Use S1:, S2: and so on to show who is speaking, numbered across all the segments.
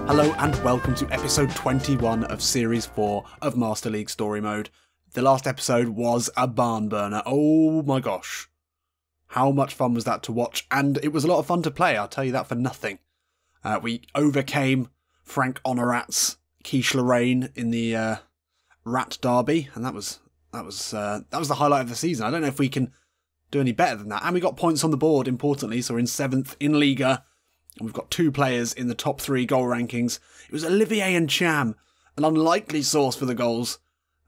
S1: Hello and welcome to episode 21 of Series 4 of Master League Story Mode. The last episode was a barn burner. Oh my gosh. How much fun was that to watch? And it was a lot of fun to play, I'll tell you that for nothing. We overcame Frank Honorat's Quiche Lorraine in the Rat Derby, and that was the highlight of the season. I don't know if we can do any better than that. And we got points on the board, importantly, so we're in 7th in Liga. And we've got 2 players in the top 3 goal rankings. It was Olivier and Cham, an unlikely source for the goals.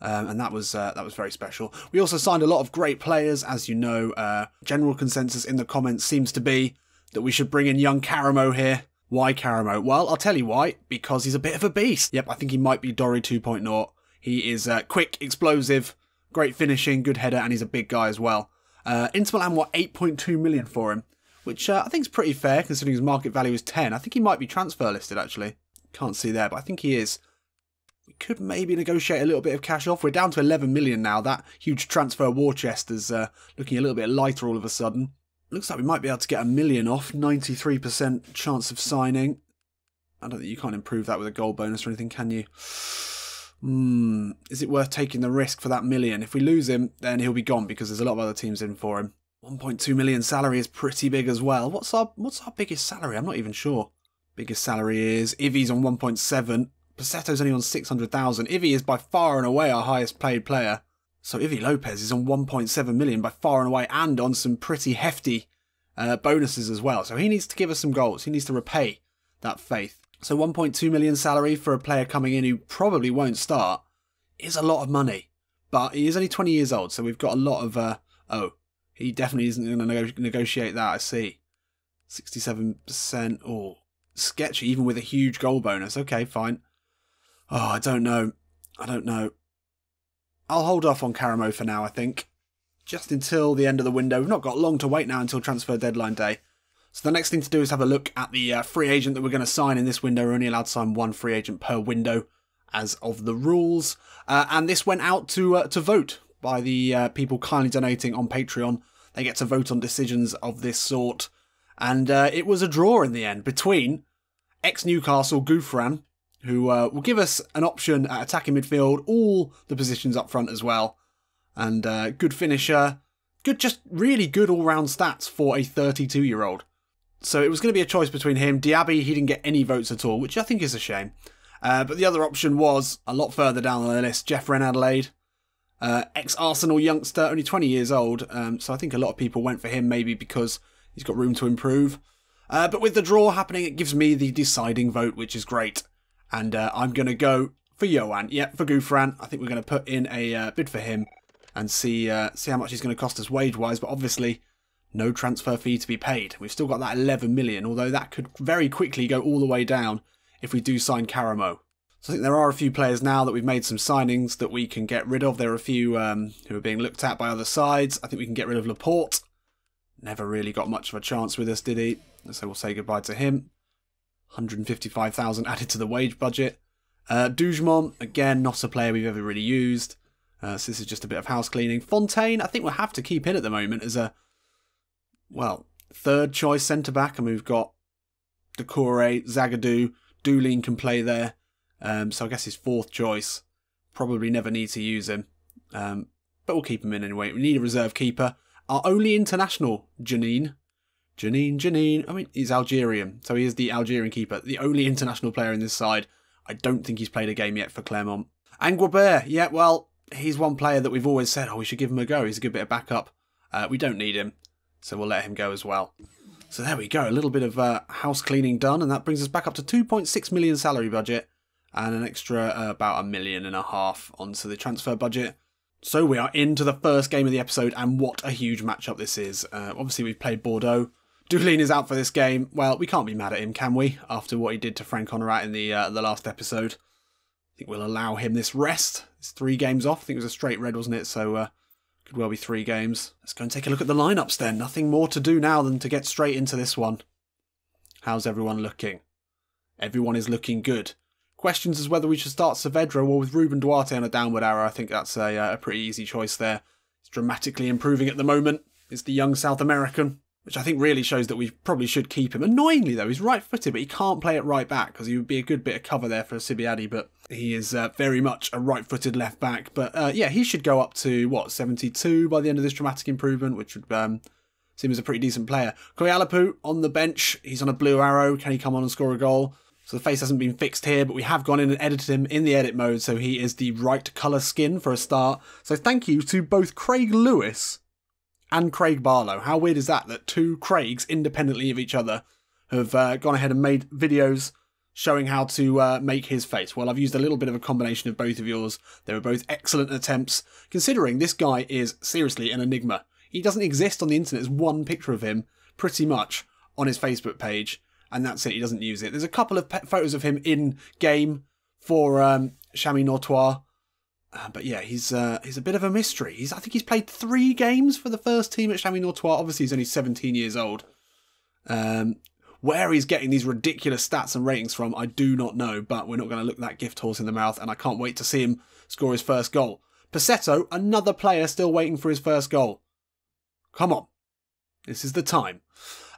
S1: And that was very special. We also signed a lot of great players, as you know. General consensus in the comments seems to be that we should bring in young Karamo here. Why Karamo? Well, I'll tell you why. Because he's a bit of a beast. Yep, I think he might be Dory 2.0. He is quick, explosive, great finishing, good header, and he's a big guy as well. Inter Milan, 8.2 million for him, which I think is pretty fair considering his market value is 10. I think he might be transfer listed, actually. Can't see there, but I think he is. We could maybe negotiate a little bit of cash off. We're down to 11 million now. That huge transfer war chest is looking a little bit lighter all of a sudden. Looks like we might be able to get $1 million off. 93% chance of signing. I don't think you can't improve that with a goal bonus or anything, can you? Is it worth taking the risk for that $1 million? If we lose him, then he'll be gone because there's a lot of other teams in for him. 1.2 million salary is pretty big as well. What's our biggest salary? I'm not even sure. Biggest salary is Ivy's on 1.7. Passetto's only on 600,000. Ivy is by far and away our highest paid player. So Ivy Lopez is on 1.7 million by far and away, and on some pretty hefty bonuses as well. So he needs to give us some goals. He needs to repay that faith. So 1.2 million salary for a player coming in who probably won't start is a lot of money. But he is only 20 years old, so we've got a lot of... he definitely isn't going to negotiate that, I see. 67%. Oh, sketchy, even with a huge goal bonus. Okay, fine. Oh, I don't know. I'll hold off on Karamo for now, I think. Just until the end of the window. We've not got long to wait now until transfer deadline day. So the next thing to do is have a look at the free agent that we're going to sign in this window. We're only allowed to sign 1 free agent per window as of the rules. And this went out to vote by the people kindly donating on Patreon. They get to vote on decisions of this sort. And it was a draw in the end between ex-Newcastle Gouffran, who will give us an option at attacking midfield, all the positions up front as well. And good finisher, just really good all-round stats for a 32-year-old. So it was going to be a choice between him. Diaby, he didn't get any votes at all, which I think is a shame. But the other option was a lot further down the list. Jeffrey Adelaide, ex-Arsenal youngster, only 20 years old. So I think a lot of people went for him maybe because he's got room to improve. But with the draw happening, it gives me the deciding vote, which is great. And I'm going to go for Johan. Yeah, for Gouffran. I think we're going to put in a bid for him and see how much he's going to cost us wage-wise. But obviously, no transfer fee to be paid. We've still got that 11 million, although that could very quickly go all the way down if we do sign Karamo. So I think there are a few players now that we've made some signings that we can get rid of. There are a few who are being looked at by other sides. I think we can get rid of Laporte. Never really got much of a chance with us, did he? So we'll say goodbye to him. 155,000 added to the wage budget. Dougemont, again, not a player we've ever really used. So this is just a bit of house cleaning. Fontaine, I think we'll have to keep in at the moment as a, well, 3rd choice centre-back. And we've got Doucouré, Zagadou, Doulin can play there. So I guess his 4th choice. Probably never need to use him. But we'll keep him in anyway. We need a reserve keeper. Our only international, Janine. I mean, he's Algerian. So he is the Algerian keeper. The only international player in this side. I don't think he's played a game yet for Clermont. And Guabert, yeah, well, he's one player that we've always said, oh, we should give him a go. He's a good bit of backup. We don't need him. So we'll let him go as well. So there we go. A little bit of house cleaning done. And that brings us back up to 2.6 million salary budget. And an extra about $1.5 million onto the transfer budget. So we are into the first game of the episode. And what a huge matchup this is. Obviously, we've played Bordeaux. Doulin is out for this game. Well, we can't be mad at him, can we? After what he did to Frank Honorat in the last episode. I think we'll allow him this rest. It's 3 games off. I think it was a straight red, wasn't it? So could well be 3 games. Let's go and take a look at the lineups then. Nothing more to do now than to get straight into this one. How's everyone looking? Everyone is looking good. Questions as whether we should start Saavedra or with Ruben Duarte on a downward arrow. I think that's a pretty easy choice there. He's dramatically improving at the moment. It's the young South American. which I think really shows that we probably should keep him. Annoyingly, though, he's right-footed, but he can't play it right back because he would be a good bit of cover there for Sibiadi, but he is very much a right-footed left-back. But yeah, he should go up to, what, 72 by the end of this dramatic improvement, which would seem as a pretty decent player. Koyalapu on the bench. He's on a blue arrow. Can he come on and score a goal? So the face hasn't been fixed here, but we have gone in and edited him in the edit mode, so he is the right colour skin for a start. So thank you to both Craig Lewis and Craig Barlow. How weird is that two Craigs, independently of each other, have gone ahead and made videos showing how to make his face. Well, I've used a little bit of a combination of both of yours. They were both excellent attempts, considering this guy is seriously an enigma. He doesn't exist on the internet. There's one picture of him, pretty much, on his Facebook page, and that's it. He doesn't use it. There's a couple of photos of him in-game for Chamois Nortois. But yeah, he's a bit of a mystery. I think he's played 3 games for the first team at Chamois Nortois. Obviously, he's only 17 years old. Where he's getting these ridiculous stats and ratings from, I do not know. But we're not going to look that gift horse in the mouth, and I can't wait to see him score his first goal. Passetto, another player still waiting for his first goal. Come on. This is the time.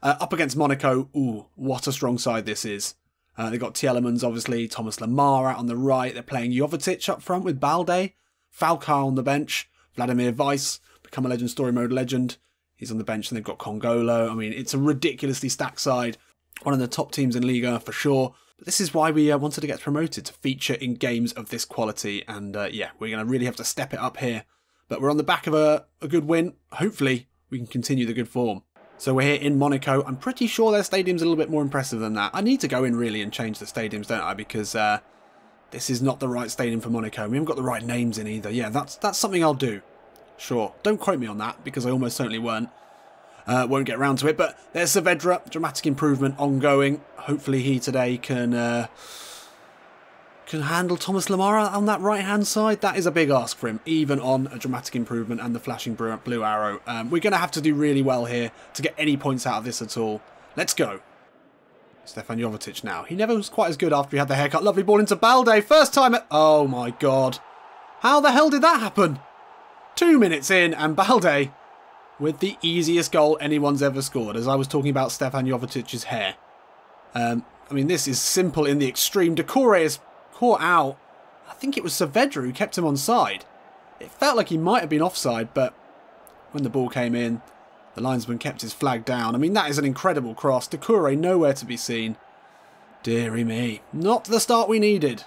S1: Up against Monaco. Ooh, what a strong side this is. They've got Symonds, obviously, Thomas Lemar out on the right. They're playing Jovetic up front with Balde. Falcao on the bench. Vladimir Weiss, become a Legend Story Mode legend. He's on the bench, and they've got Congolo. I mean, it's a ridiculously stacked side. One of the top teams in Liga, for sure. But this is why we wanted to get promoted, to feature in games of this quality. And yeah, we're going to really have to step it up here. But we're on the back of a good win. Hopefully, we can continue the good form. So we're here in Monaco. I'm pretty sure their stadium's a little bit more impressive than that. I need to go in really and change the stadiums, don't I? Because this is not the right stadium for Monaco. We haven't got the right names in either. Yeah, that's something I'll do. Sure. Don't quote me on that, because I almost certainly weren't. Won't get around to it. But there's Saavedra. Dramatic improvement ongoing. Hopefully he today can handle Thomas Lemar on that right-hand side. That is a big ask for him, even on a dramatic improvement and the flashing blue arrow. We're going to have to do really well here to get any points out of this at all. Let's go. Stefan Jovetic now. He never was quite as good after he had the haircut. Lovely ball into Balde. First time at... Oh, my God. How the hell did that happen? 2 minutes in, and Balde with the easiest goal anyone's ever scored, as I was talking about Stefan Jovetic's hair. I mean, this is simple in the extreme. Decore is caught out. I think it was Saavedra who kept him onside. It felt like he might have been offside, but when the ball came in, the linesman kept his flag down. I mean, that is an incredible cross. Decore nowhere to be seen. Deary me. Not the start we needed.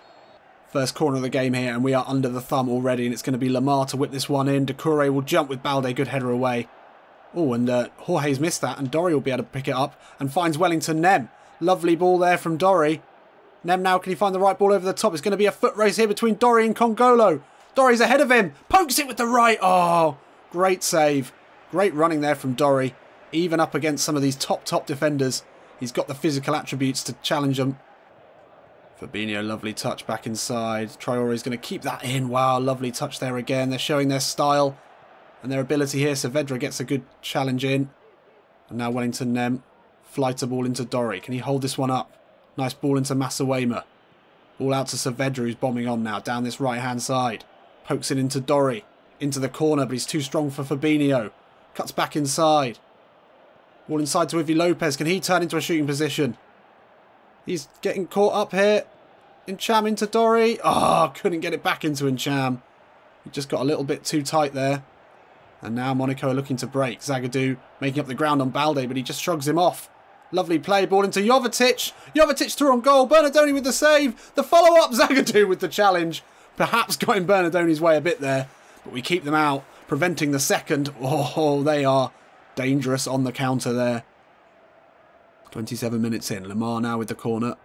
S1: First corner of the game here, and we are under the thumb already, and it's going to be Lemar to whip this one in. Decore will jump with Balde. Good header away. Oh, and Jorge's missed that, and Dorry will be able to pick it up and finds Wellington Nem. Lovely ball there from Dorry. Nem now, can he find the right ball over the top? It's going to be a foot race here between Dorry and Congolo. Dorry's ahead of him. Pokes it with the right. Oh, great save. Great running there from Dorry. Even up against some of these top defenders. He's got the physical attributes to challenge them. Fabinho, lovely touch back inside. Traore's going to keep that in. Wow, lovely touch there again. They're showing their style and their ability here. Saavedra gets a good challenge in. And now Wellington Nem. Flight a ball into Dorry. Can he hold this one up? Nice ball into Masawema. Ball out to Saavedra, who's bombing on now down this right-hand side. Pokes it into Dorry. Into the corner, but he's too strong for Fabinho. Cuts back inside. Ball inside to Ivy Lopez. Can he turn into a shooting position? He's getting caught up here. Incham into Dorry. Oh, couldn't get it back into Incham. He just got a little bit too tight there. And now Monaco are looking to break. Zagadou making up the ground on Balde, but he just shrugs him off. Lovely play, ball into Jovetic. Jovetic through on goal. Bernardoni with the save. The follow-up, Zagadou with the challenge. Perhaps got in Bernardoni's way a bit there. But we keep them out, preventing the second. Oh, they are dangerous on the counter there. 27 minutes in. Lemar now with the corner.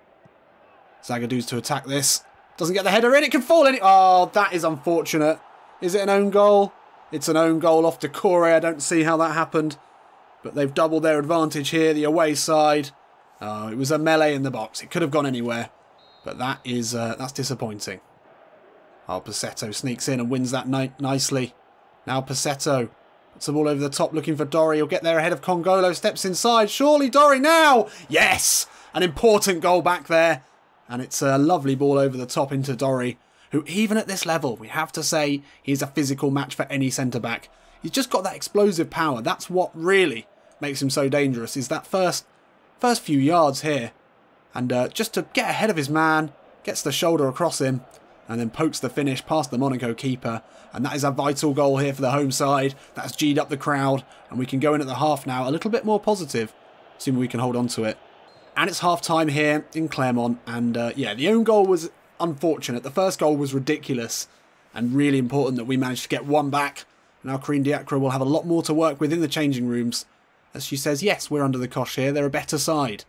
S1: Zagadou's to attack this. Doesn't get the header in. It can fall in. Oh, that is unfortunate. Is it an own goal? It's an own goal off Decore. I don't see how that happened. But they've doubled their advantage here, the away side. Oh, it was a melee in the box. It could have gone anywhere. But that is that's disappointing. Oh, Passetto sneaks in and wins that nicely. Now Passetto puts the ball over the top looking for Dorry. He'll get there ahead of Congolo. Steps inside. Surely Dorry now. Yes! An important goal back there. And it's a lovely ball over the top into Dorry, who even at this level, we have to say, he's a physical match for any centre-back. He's just got that explosive power. That's what really makes him so dangerous is that first few yards here. And just to get ahead of his man, gets the shoulder across him, and then pokes the finish past the Monaco keeper. And that is a vital goal here for the home side. That's G'd up the crowd, and we can go in at the half now a little bit more positive, assuming we can hold on to it. And it's half-time here in Clermont, and yeah, the own goal was unfortunate. The first goal was ridiculous, and really important that we managed to get one back. Now Creeg Diacre will have a lot more to work with in the changing rooms, as she says, yes, we're under the cosh here, they're a better side.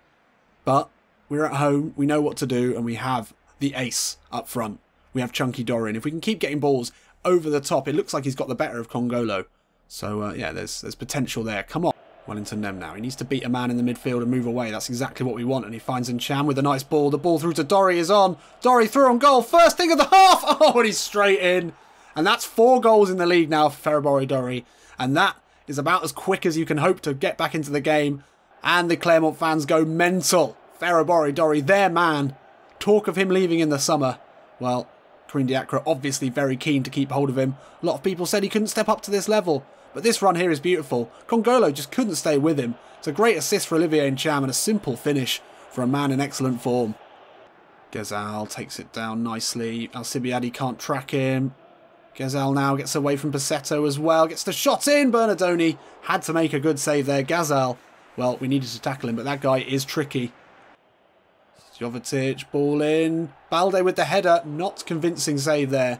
S1: But we're at home, we know what to do, and we have the ace up front. We have Chunky Dorin. If we can keep getting balls over the top, it looks like he's got the better of Congolo. So, yeah, there's potential there. Come on. Wellington Nem now. He needs to beat a man in the midfield and move away. That's exactly what we want. And he finds Ncham with a nice ball. The ball through to Dory is on. Dory through on goal. First thing of the half. Oh, and he's straight in. And that's 4 goals in the league now for Ferrabori Dory. And that is about as quick as you can hope to get back into the game. And the Clermont fans go mental. Ferrabori Dory, their man. Talk of him leaving in the summer. Well, Creeg Diacre obviously very keen to keep hold of him. A lot of people said he couldn't step up to this level. But this run here is beautiful. Congolo just couldn't stay with him. It's a great assist for Olivier Ncham and a simple finish for a man in excellent form. Ghezal takes it down nicely. Alcibiade can't track him. Ghezal now gets away from Passetto as well. Gets the shot in. Bernardoni had to make a good save there. Ghezal, well, we needed to tackle him, but that guy is tricky. Jovetic, ball in. Balde with the header. Not convincing save there.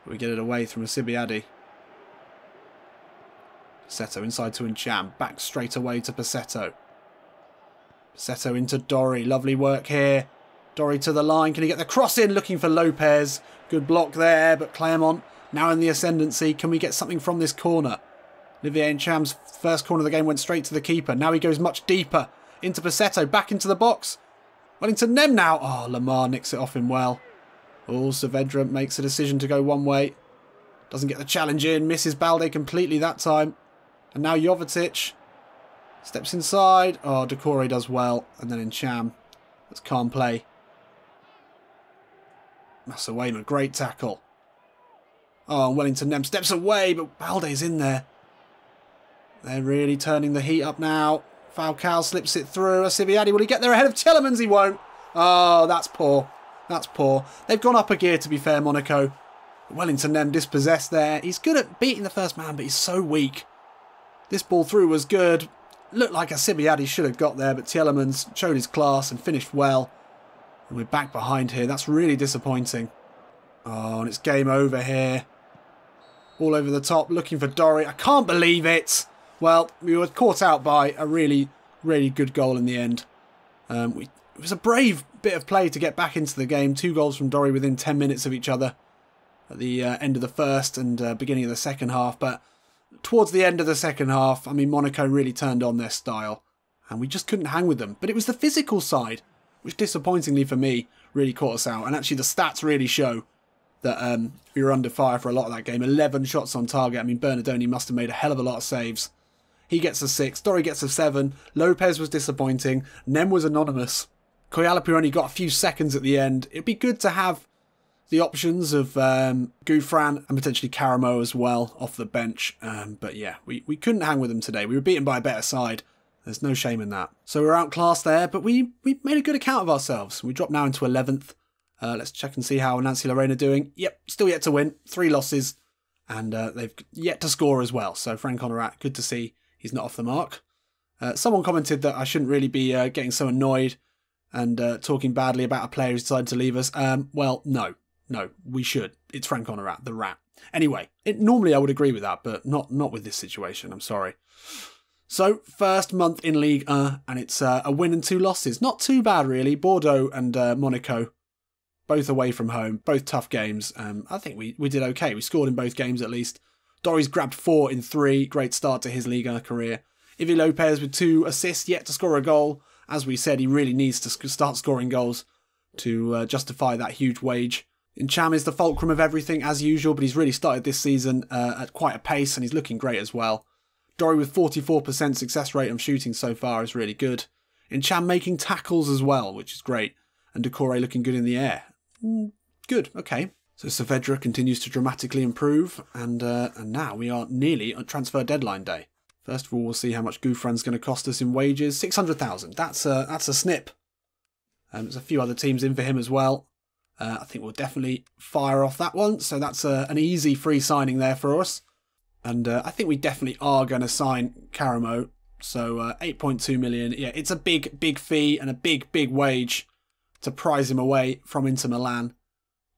S1: We get it away from Alcibiade. Passetto inside to Ncham. Back straight away to Passetto. Passetto into Dory. Lovely work here. Dory to the line. Can he get the cross in? Looking for Lopez. Good block there, but Clermont now in the ascendancy. Can we get something from this corner? Olivier Ncham's first corner of the game went straight to the keeper. Now he goes much deeper. Into Passetto. Back into the box. Wellington Nem now. Oh, Lamar nicks it off him well. Oh, Saavedra makes a decision to go one way. Doesn't get the challenge in. Misses Balde completely that time. And now Jovetic steps inside. Oh, Decore does well. And then Ncham. That's calm play. Masawema, great tackle. Oh, and Wellington Nem steps away, but Balde's in there. They're really turning the heat up now. Falcao slips it through. Alcibiade, will he get there ahead of Tielemans? He won't. Oh, that's poor. That's poor. They've gone up a gear, to be fair, Monaco. Wellington Nem dispossessed there. He's good at beating the first man, but he's so weak. This ball through was good. Looked like Alcibiade should have got there, but Tielemans showed his class and finished well. And we're back behind here. That's really disappointing. Oh, and it's game over here. All over the top, looking for Dory. I can't believe it. Well, we were caught out by a really, really good goal in the end. It was a brave bit of play to get back into the game. 2 goals from Dory within 10 minutes of each other at the end of the first and beginning of the second half. But towards the end of the second half, I mean, Monaco really turned on their style and we just couldn't hang with them. But it was the physical side, which disappointingly for me, really caught us out. And actually the stats really show that we were under fire for a lot of that game. 11 shots on target. I mean, Bernardoni must have made a hell of a lot of saves. He gets a 6. Dory gets a 7. Lopez was disappointing. Nem was anonymous. Koyalapu only got a few seconds at the end. It'd be good to have the options of Gouffran and potentially Caramo as well off the bench. But yeah, we couldn't hang with them today. We were beaten by a better side. There's no shame in that. So we're outclassed there, but we made a good account of ourselves. We dropped now into 11th. Let's check and see how Nancy Lorraine are doing. Yep, still yet to win. 3 losses. And they've yet to score as well. So Frank Honorat, good to see he's not off the mark. Someone commented that I shouldn't really be getting so annoyed and talking badly about a player who's decided to leave us. Well, no, we should. It's Frank Honorat, the rat. Anyway, normally I would agree with that, but not with this situation. I'm sorry. So, first month in Ligue 1, and it's a win and 2 losses. Not too bad, really. Bordeaux and Monaco, both away from home, both tough games. I think we did okay. We scored in both games at least. Dory's grabbed 4 in 3. Great start to his Ligue 1 career. Ivy Lopez with 2 assists, yet to score a goal. As we said, he really needs to start scoring goals to justify that huge wage. Ncham is the fulcrum of everything as usual, but he's really started this season at quite a pace and he's looking great as well. Dory with 44% success rate on shooting so far is really good. Ncham making tackles as well, which is great. And Decore looking good in the air. Good, okay. So Saavedra continues to dramatically improve and now we are nearly on transfer deadline day. First of all, we'll see how much Gouffran's going to cost us in wages. 600,000. That's a snip. There's a few other teams in for him as well. I think we'll definitely fire off that one. So that's an easy free signing there for us. And I think we definitely are going to sign Caramo. So 8.2 million. Yeah, it's a big fee and a big wage to prize him away from Inter Milan.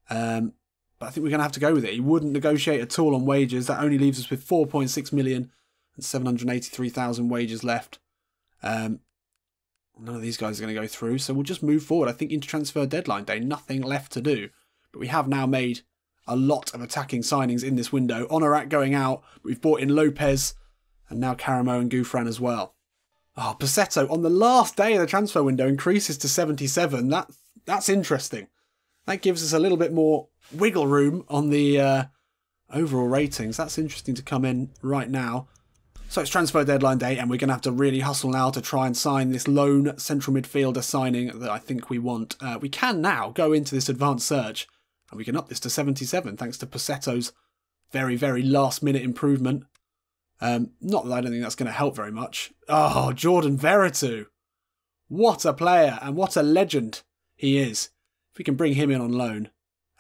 S1: But I think we're going to have to go with it. He wouldn't negotiate at all on wages. That only leaves us with 4.6 million and 783,000 wages left. None of these guys are going to go through, so we'll just move forward. I think into transfer deadline day, nothing left to do. But we have now made a lot of attacking signings in this window. Honorat going out. We've brought in Lopez and now Caramo and Gouffran as well. Oh, Passetto on the last day of the transfer window increases to 77. That's interesting. That gives us a little bit more wiggle room on the overall ratings. That's interesting to come in right now. So it's transfer deadline day and we're going to have to really hustle now to try and sign this lone central midfielder signing that I think we want. We can now go into this advanced search and we can up this to 77 thanks to Passetto's very last minute improvement. Not that I don't think that's going to help very much. Oh, Jordan Veretout. What a player and what a legend he is. If we can bring him in on loan,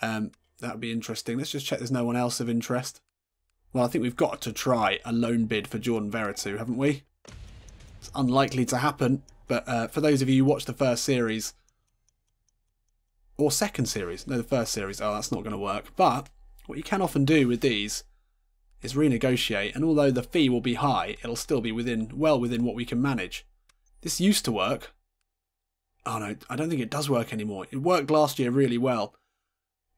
S1: that would be interesting. Let's just check there's no one else of interest. Well, I think we've got to try a loan bid for Jordan Veretout, haven't we? It's unlikely to happen, but for those of you who watched the first series, or second series, no, the first series, oh, that's not going to work. But what you can often do with these is renegotiate, and although the fee will be high, it'll still be well within what we can manage. This used to work. Oh no, I don't think it does work anymore. It worked last year really well.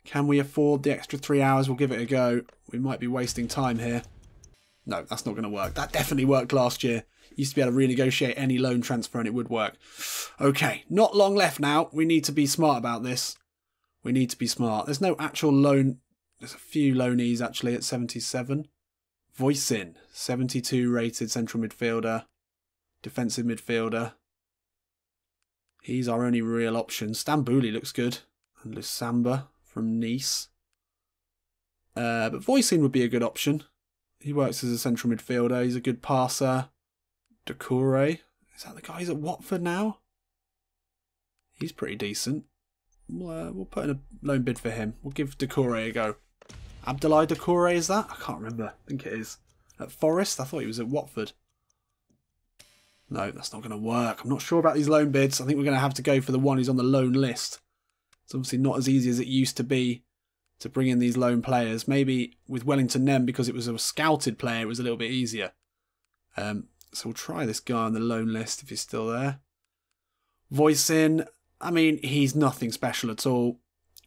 S1: Can we afford the extra 3 hours? We'll give it a go. We might be wasting time here. No, that's not going to work. That definitely worked last year. Used to be able to renegotiate any loan transfer and it would work. Okay, not long left now. We need to be smart about this. We need to be smart. There's no actual loan. There's a few loanees actually at 77. Voisin, 72 rated central midfielder. Defensive midfielder. He's our only real option. Stambouli looks good. And Lusamba from Nice. But Voisin would be a good option. He works as a central midfielder. He's a good passer. Decore. Is that the guy who's at Watford now? He's pretty decent. We'll put in a loan bid for him. We'll give Decore a go. Abdoulaye Decore, is that? I can't remember. I think it is. At Forest? I thought he was at Watford. No, that's not going to work. I'm not sure about these loan bids. I think we're going to have to go for the one who's on the loan list. It's obviously not as easy as it used to be to bring in these loan players. Maybe with Wellington Nem, because it was a scouted player, it was a little bit easier. So we'll try this guy on the loan list if he's still there. Voisin, I mean, he's nothing special at all,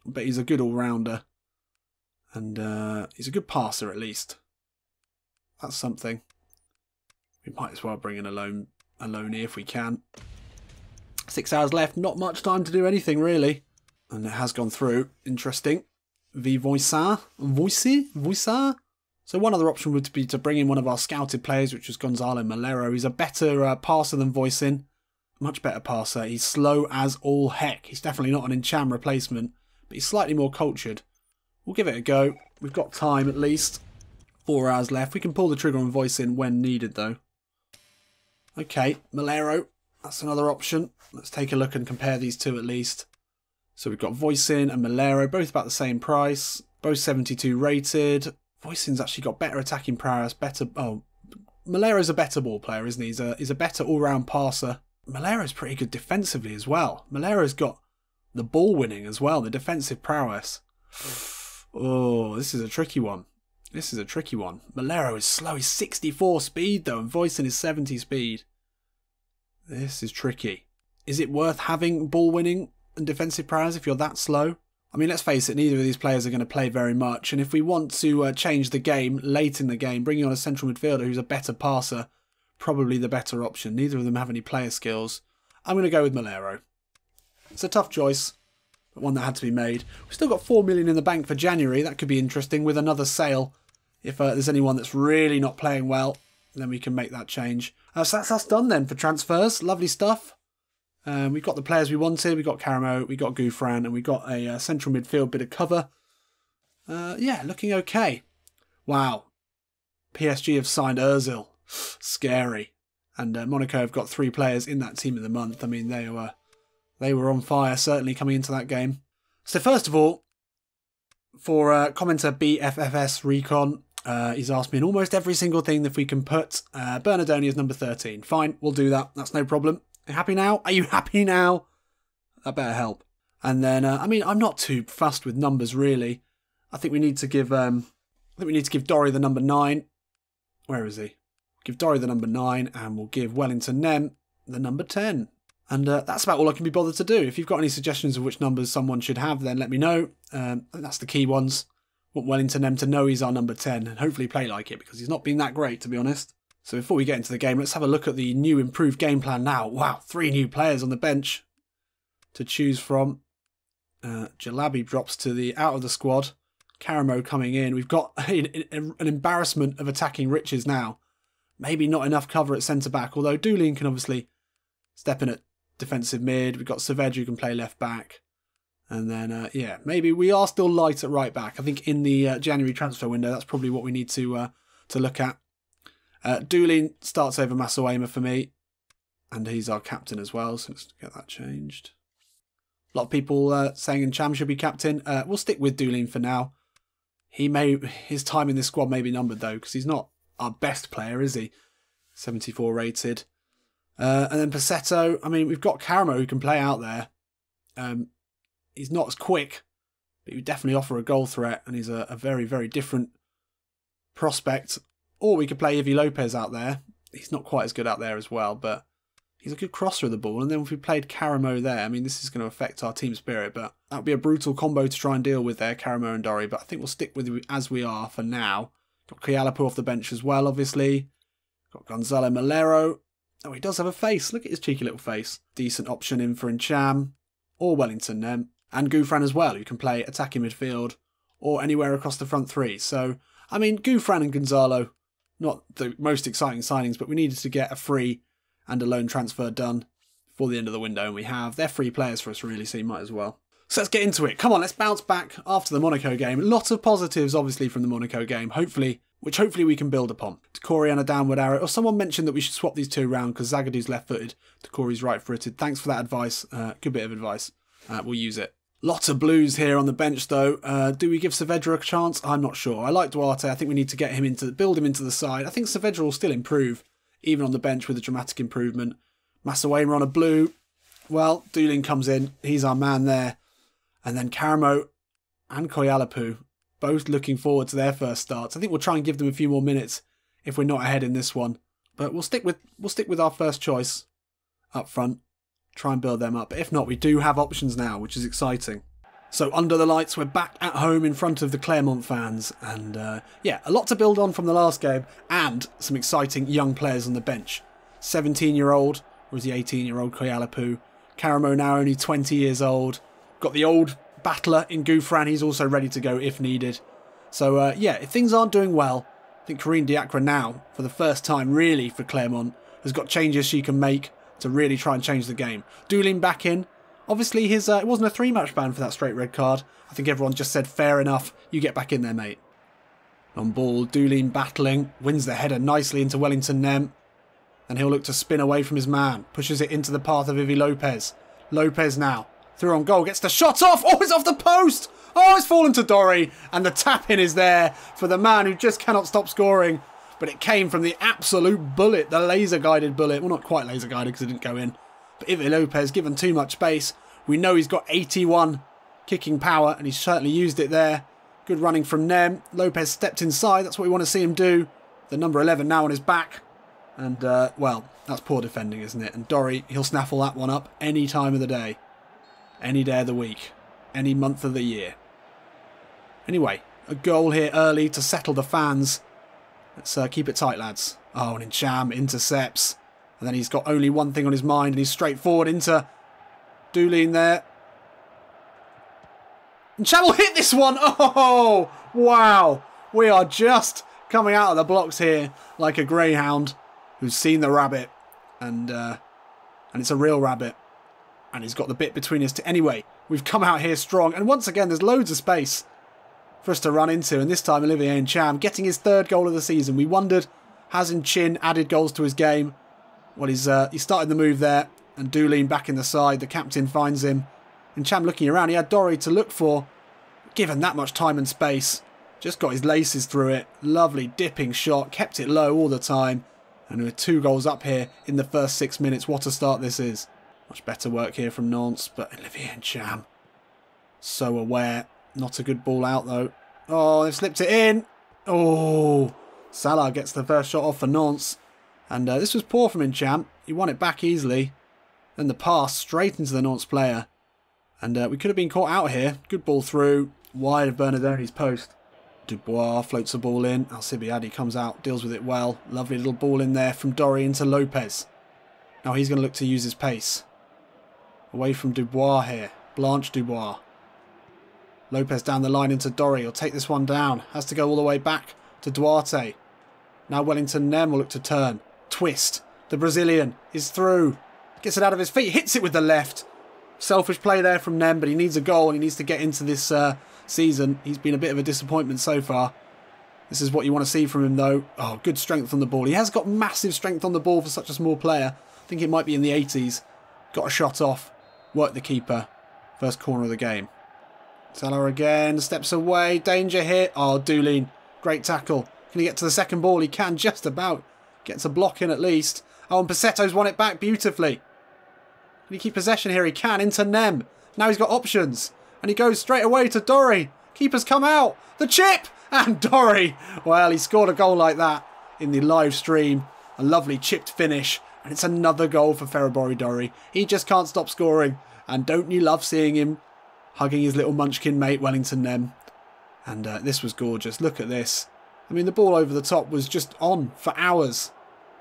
S1: but he's a good all-rounder. And he's a good passer at least. That's something. We might as well bring in a loanee if we can. 6 hours left, not much time to do anything really. And it has gone through. Interesting. Voisin? So one other option would be to bring in one of our scouted players, which was Gonzalo Malero. He's a better passer than Voisin. Much better passer. He's slow as all heck. He's definitely not an Encham replacement, but he's slightly more cultured. We'll give it a go. We've got time at least. 4 hours left. We can pull the trigger on Voisin when needed though. Okay, Malero. That's another option. Let's take a look and compare these two at least. So we've got Voisin and Malero, both about the same price. Both 72 rated. Voisin's actually got better attacking prowess, better... Oh, Malero's a better ball player, isn't he? He's a better all-round passer. Malero's pretty good defensively as well. Malero's got the ball winning as well, the defensive prowess. Oh, this is a tricky one. This is a tricky one. Malero is slow. He's 64 speed though, and Voisin is 70 speed. This is tricky. Is it worth having ball winning and defensive prowess if you're that slow? I mean, let's face it, neither of these players are going to play very much. And if we want to change the game late in the game, bringing on a central midfielder who's a better passer, probably the better option. Neither of them have any player skills. I'm going to go with Malero. It's a tough choice, but one that had to be made. We've still got 4 million in the bank for January. That could be interesting with another sale. If there's anyone that's really not playing well, then we can make that change. So that's us done then for transfers. Lovely stuff. We've got the players we wanted. We got Caramo, we got Gouffran, and we got a central midfield bit of cover. Yeah, looking okay. Wow. PSG have signed Ozil. Scary. And Monaco have got 3 players in that team of the month. I mean, they were on fire, certainly, coming into that game. So first of all, for commenter BFFS Recon, he's asked me in almost every single thing if we can put Bernardoni as number 13. Fine, we'll do that. That's no problem. Are you happy now? Are you happy now? That better help. And then, I mean, I'm not too fussed with numbers, really. I think we need to give Dorry the number 9. Where is he? Give Dorry the number 9, and we'll give Wellington Nem the number 10. And that's about all I can be bothered to do. If you've got any suggestions of which numbers someone should have, then let me know. That's the key ones. Want Wellington Nem to know he's our number 10 and hopefully play like it, because he's not been that great, to be honest. So before we get into the game, let's have a look at the new improved game plan now. Wow, 3 new players on the bench to choose from. Jalabi drops to the out of the squad. Karamo coming in. We've got an embarrassment of attacking riches now. Maybe not enough cover at centre-back, although Doolin can obviously step in at defensive mid. We've got Savage who can play left-back. And then, yeah, maybe we are still light at right-back. I think in the January transfer window, that's probably what we need to look at. Doolin starts over Masawema for me. And he's our captain as well, so let's get that changed. A lot of people saying Cham should be captain. We'll stick with Doolin for now. His time in this squad may be numbered, though, because he's not our best player, is he? 74 rated. And then Passetto, I mean, we've got Karamo who can play out there. He's not as quick, but he would definitely offer a goal threat, and he's a very, very different prospect. Or we could play Ivy Lopez out there. He's not quite as good out there as well, but he's a good crosser of the ball. And then if we played Karamo there, I mean, this is going to affect our team spirit, but that would be a brutal combo to try and deal with there, Karamo and Dorry. But I think we'll stick with it as we are for now. Got Kialapu off the bench as well, obviously. Got Gonzalo Malero. Oh, he does have a face. Look at his cheeky little face. Decent option in for Ncham or Wellington Nem. And Gouffran as well, who can play attacking midfield or anywhere across the front 3. So, I mean, Gouffran and Gonzalo, not the most exciting signings, but we needed to get a free and a loan transfer done before the end of the window, and we have. They're free players for us, really, so you might as well. So let's get into it. Come on, let's bounce back after the Monaco game. Lots of positives, obviously, from the Monaco game, which hopefully we can build upon. Corey on a downward arrow. Or someone mentioned that we should swap these 2 around because Zagadu's left-footed, Corey's right-footed. Thanks for that advice. Good bit of advice. We'll use it. Lots of blues here on the bench, though. Do we give Saavedra a chance? I'm not sure. I like Duarte. I think we need to get him build him into the side. I think Saavedra will still improve, even on the bench with a dramatic improvement. Masawema on a blue. Well, Doolin comes in. He's our man there. And then Karamo and Koyalapu, both looking forward to their first starts. I think we'll try and give them a few more minutes if we're not ahead in this one. But we'll stick with our first choice up front. Try and build them up. But if not, we do have options now, which is exciting. So under the lights, we're back at home in front of the Clermont fans. And yeah, a lot to build on from the last game. And some exciting young players on the bench. 17-year-old, or is he 18-year-old Koyalapu. Karamo now only 20 years old. Got the old battler in Gouffran. He's also ready to go if needed. So yeah, if things aren't doing well, I think Karine Diacre now, for the first time really for Clermont, has got changes she can make to really try and change the game. Doolin back in. Obviously, it wasn't a 3-match ban for that straight red card. I think everyone just said, fair enough, you get back in there, mate. On ball, Doolin battling, wins the header nicely into Wellington Nem. And he'll look to spin away from his man. Pushes it into the path of Ivy Lopez. Lopez now. Through on goal, gets the shot off. Oh, it's off the post. Oh, it's fallen to Dorry. And the tap-in is there for the man who just cannot stop scoring. But it came from the absolute bullet, the laser-guided bullet. Well, not quite laser-guided because it didn't go in. But Ivy Lopez, given too much space. We know he's got 81 kicking power, and he's certainly used it there. Good running from Nem. Lopez stepped inside. That's what we want to see him do. The number 11 now on his back. And, well, that's poor defending, isn't it? And Dorry, he'll snaffle that one up any time of the day. Any day of the week. Any month of the year. Anyway, a goal here early to settle the fans. Let's keep it tight, lads. Oh, and Ncham intercepts. And then he's got only one thing on his mind, and he's straight forward into Doolin there. Ncham will hit this one. Oh, wow. We are just coming out of the blocks here like a greyhound who's seen the rabbit. And it's a real rabbit. And he's got the bit between his... Anyway, we've come out here strong. And once again, there's loads of space for us to run into. And this time, Olivier Ncham getting his 3rd goal of the season. We wondered has in Chin added goals to his game. Well, he started the move there, and Doolin back in the side. The captain finds him. And Cham looking around, he had Dory to look for. Given that much time and space, just got his laces through it. Lovely dipping shot, kept it low all the time. And with 2 goals up here in the first 6 minutes, what a start this is. Much better work here from Nantes, but Olivier and Cham, so aware. Not a good ball out though. Oh, they've slipped it in. Oh, Salah gets the first shot off for Nantes. And this was poor from Cham. He won it back easily. Then the pass straight into the Nantes player. And we could have been caught out here. Good ball through, wide of Bernardoni's post. Dubois floats the ball in. Alcibiade comes out, deals with it well. Lovely little ball in there from Dory into Lopez. Now he's going to look to use his pace. Away from Dubois here. Blanche Dubois. Lopez down the line into Dory. He'll take this one down. Has to go all the way back to Duarte. Now Wellington Nem will look to turn. Twist. The Brazilian is through. Gets it out of his feet. Hits it with the left. Selfish play there from Nem, but he needs a goal and he needs to get into this season. He's been a bit of a disappointment so far. This is what you want to see from him though. Oh, good strength on the ball. He has got massive strength on the ball for such a small player. I think it might be in the 80s. Got a shot off. Worked the keeper. First corner of the game. Salah again. Steps away. Danger here. Oh, Doolin. Great tackle. Can he get to the second ball? He can just about. Gets a block in at least. Oh, and Passetto's won it back beautifully. Can he keep possession here? He can. Into Nem. Now he's got options. And he goes straight away to Dory. Keeper's come out. The chip! And Dory. Well, he scored a goal like that in the live stream. A lovely chipped finish. And it's another goal for Ferrabori Dory. He just can't stop scoring. And don't you love seeing him hugging his little munchkin mate, Wellington Nem. And this was gorgeous. Look at this. I mean, the ball over the top was just on for hours.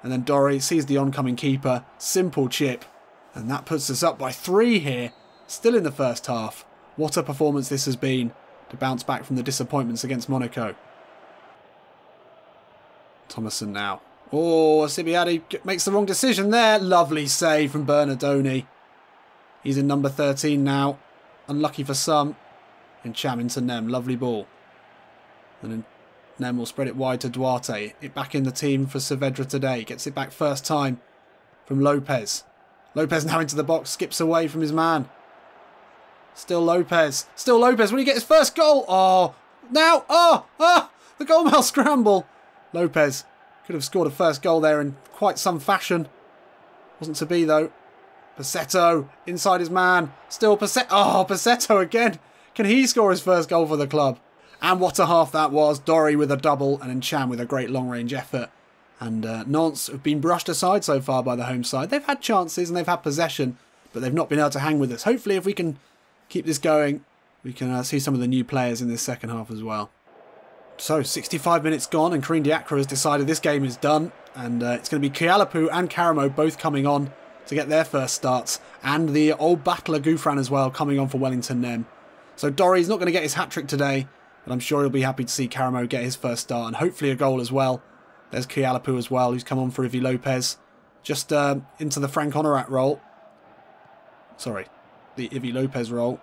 S1: And then Dory sees the oncoming keeper. Simple chip. And that puts us up by 3 here. Still in the first half. What a performance this has been to bounce back from the disappointments against Monaco. Thomason now. Oh, Alcibiade makes the wrong decision there. Lovely save from Bernardoni. He's in number 13 now. Unlucky for some. And Cham into Nem. Lovely ball. And then Nem will spread it wide to Duarte. It back in the team for Saavedra today. Gets it back first time from Lopez. Lopez now into the box. Skips away from his man. Still Lopez. Still Lopez. Will he get his first goal? Oh, now. Oh, the goalmouth scramble. Lopez could have scored a first goal there in quite some fashion. Wasn't to be though. Passetto inside his man. Still Passetto. Oh, Passetto again. Can he score his first goal for the club? And what a half that was. Dory with a double and then Cham with a great long-range effort. And Nantes have been brushed aside so far by the home side. They've had chances and they've had possession, but they've not been able to hang with us. Hopefully, if we can keep this going, we can see some of the new players in this second half as well. So, 65 minutes gone and Creeg Diacre has decided this game is done. And it's going to be Kialapu and Karamo both coming on to get their first starts. And the old battler Gouffran as well coming on for Wellington Nem. So Dory's not going to get his hat-trick today, but I'm sure he'll be happy to see Karamo get his first start and hopefully a goal as well. There's Kialapu as well, who's come on for Ivy Lopez. Just into the Frank Honorat role. Sorry, the Ivy Lopez role.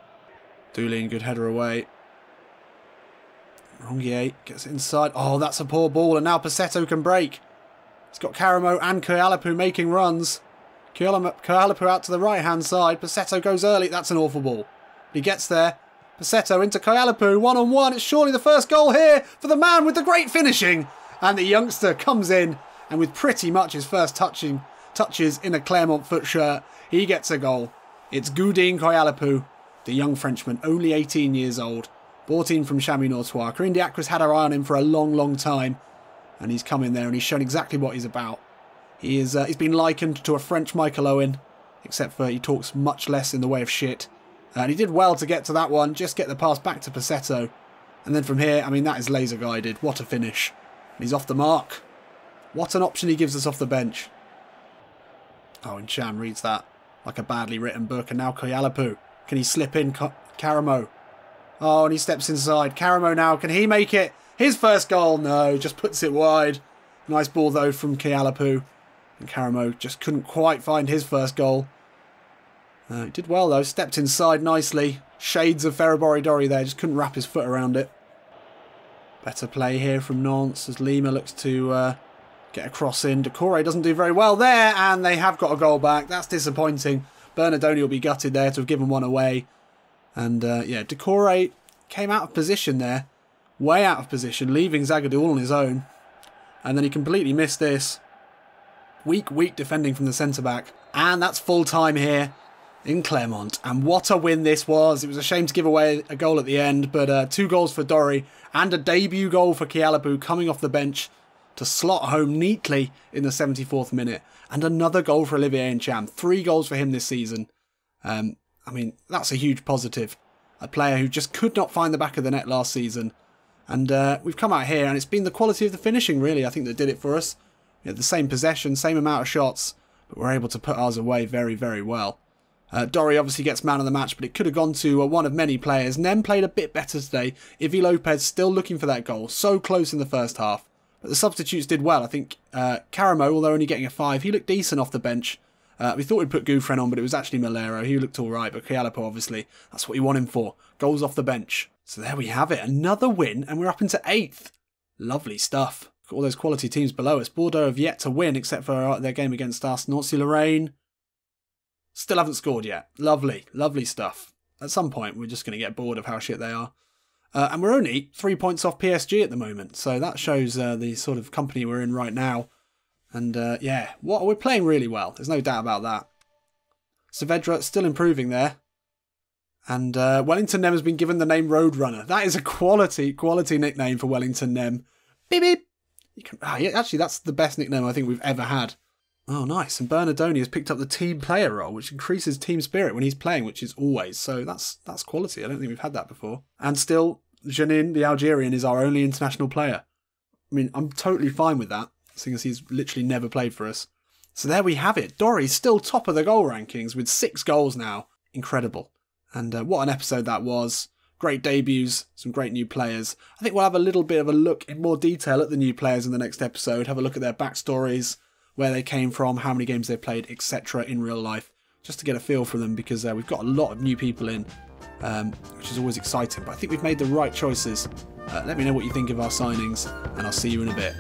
S1: Doolin, good header away. Rongier gets it inside. Oh, that's a poor ball, and now Passetto can break. He's got Karamo and Kialapu making runs. Kialapu out to the right-hand side. Passetto goes early. That's an awful ball. He gets there. Passetto into Kialapu. One-on-one. It's surely the first goal here for the man with the great finishing. And the youngster comes in, and with pretty much his first touches in a Clermont foot shirt, he gets a goal. It's Goudin Kialapu, the young Frenchman, only 18 years old, brought in from Chamois-Nortois. Creeg Diacre's had her eye on him for a long, long time, and he's come in there and he's shown exactly what he's about. He's been likened to a French Michael Owen, except for he talks much less in the way of shit. And he did well to get to that one, just get the pass back to Passetto. And then from here, I mean, that is laser guided. What a finish. He's off the mark. What an option he gives us off the bench. Oh, and Cham reads that like a badly written book. And now Kialapu. Can he slip in? Karamo. Oh, and he steps inside. Karamo now. Can he make it? His first goal? No, just puts it wide. Nice ball, though, from Kialapu. And Karamo just couldn't quite find his first goal. He did well, though. Stepped inside nicely. Shades of Ferrabori Dory there. Just couldn't wrap his foot around it. Better play here from Nantes as Lima looks to Get a cross in. Decore doesn't do very well there, and they have got a goal back. That's disappointing. Bernardoni will be gutted there to have given one away. And yeah, Decore came out of position there. Way out of position, leaving Zagadou all on his own. And then he completely missed this. Weak defending from the centre-back. And that's full time here in Clermont. And what a win this was. It was a shame to give away a goal at the end, but 2 goals for Dory and a debut goal for Kialapu coming off the bench to slot home neatly in the 74th minute. And another goal for Olivier Ncham. 3 goals for him this season. I mean, that's a huge positive. A player who just could not find the back of the net last season. And we've come out here, and it's been the quality of the finishing, really, I think, that did it for us. We had the same possession, same amount of shots, but we're able to put ours away very, very well. Dory obviously gets man of the match, but it could have gone to one of many players. Nem played a bit better today. Ivy Lopez still looking for that goal. So close in the first half. But the substitutes did well. I think Caramo, although only getting a 5, he looked decent off the bench. We thought we'd put Gouffren on, but it was actually Malero. He looked alright, but Kialapo, obviously, that's what you want him for. Goals off the bench. So there we have it. Another win, and we're up into 8th. Lovely stuff. Got all those quality teams below us. Bordeaux have yet to win, except for their game against us. Nancy-Lorraine still haven't scored yet. Lovely, lovely stuff. At some point, we're just going to get bored of how shit they are. And we're only 3 points off PSG at the moment, so that shows the sort of company we're in right now. And yeah, we're playing really well. There's no doubt about that. Saavedra still improving there. And Wellington Nem has been given the name Roadrunner. That is a quality nickname for Wellington Nem. Beep beep. Yeah, actually, that's the best nickname I think we've ever had. Oh, nice. And Bernardoni has picked up the team player role, which increases team spirit when he's playing, which is always. So that's quality. I don't think we've had that before. And still, Janin, the Algerian, is our only international player. I mean, I'm totally fine with that, seeing as he's literally never played for us. So there we have it. Dory's still top of the goal rankings with 6 goals now. Incredible. And what an episode that was. Great debuts, some great new players. I think we'll have a little bit of a look in more detail at the new players in the next episode. Have a look at their backstories, where they came from, how many games they've played, etc. in real life, just to get a feel for them, because we've got a lot of new people in, which is always exciting. But I think we've made the right choices. Let me know what you think of our signings, and I'll see you in a bit.